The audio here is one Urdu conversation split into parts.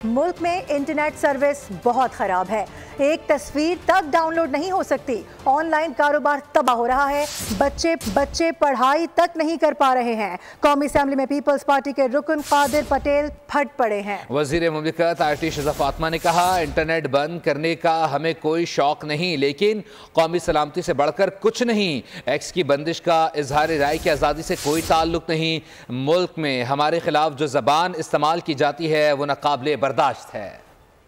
ملک میں انٹرنیٹ سروس بہت خراب ہے، ایک تصویر تک ڈاؤن لوڈ نہیں ہو سکتی، آن لائن کاروبار تباہ ہو رہا ہے، بچے پڑھائی تک نہیں کر پا رہے ہیں۔ قومی اسمبلی میں پیپلز پارٹی کے رکن قادر پٹیل پھٹ پڑے ہیں۔ وزیر مملکت آرٹی شزا فاطمہ نے کہا، انٹرنیٹ بند کرنے کا ہمیں کوئی شوق نہیں، لیکن قومی سلامتی سے بڑھ کر کچھ نہیں۔ ایکس کی بندش کا اظہار رائے کی آزادی سے کوئی تعلق نہیں۔ ملک میں ہمارے خلاف جو زبان استعمال کی جاتی ہے وہ ناقابل برداشت ہے۔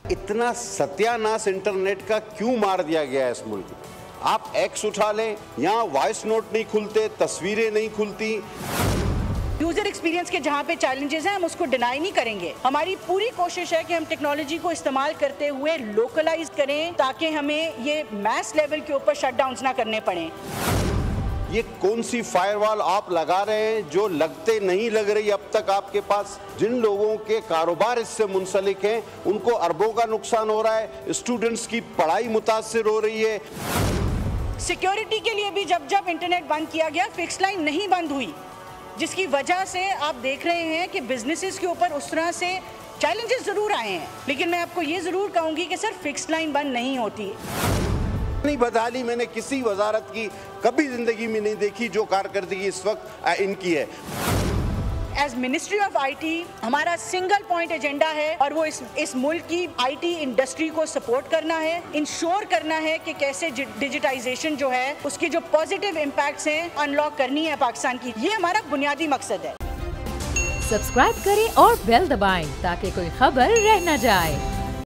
اتنا ستیہ ناس انٹرنیٹ کا کیوں مار دیا گیا ہے اس ملک میں؟ آپ ایکس اٹھا لیں، یہاں وائس نوٹ نہیں کھلتے، تصویریں نہیں کھلتی۔ یوزر ایکسپیرینس کے جہاں پہ چیلنجز ہیں ہم اس کو ڈینائی نہیں کریں گے۔ ہماری پوری کوشش ہے کہ ہم ٹیکنالوجی کو استعمال کرتے ہوئے لوکلائز کریں تاکہ ہمیں یہ میس لیول کے اوپر شٹ ڈاؤنز نہ کرنے پڑیں۔ یہ کون سی فائر وال آپ لگا رہے ہیں جو لگتے نہیں لگ رہی اب تک آپ کے پاس؟ جن لوگوں کے کاروبار اس سے منسلک ہیں ان کو اربوں کا نقصان ہو رہا ہے، اسٹوڈنٹس کی پڑھائی متاثر ہو رہی ہے۔ سیکیورٹی کے لیے بھی جب انٹرنیٹ بند کیا گیا، فکس لائن نہیں بند ہوئی، جس کی وجہ سے آپ دیکھ رہے ہیں کہ بزنسز کے اوپر اس طرح سے چیلنجز ضرور آئے ہیں، لیکن میں آپ کو یہ ضرور کہوں گی کہ سر فکس لائن بند نہیں ہوتی۔ نہیں بدحالی میں نے کسی وزارت کی کبھی زندگی میں نہیں دیکھی جو کارکردگی اس وقت ان کی ہے۔ As ministry of I T ہمارا سنگل پوائنٹ ایجنڈا ہے اور وہ اس ملک کی آئی ٹی انڈسٹری کو سپورٹ کرنا ہے، انشور کرنا ہے کہ کیسے ڈیجیٹائزیشن جو ہے اس کی جو پازیٹیو امپیکٹس ہیں انلاک کرنی ہے پاکستان کی۔ یہ ہمارا بنیادی مقصد ہے۔ سبسکرائب کریں اور بیل دبائیں تاکہ کوئی خبر رہ نہ جائے۔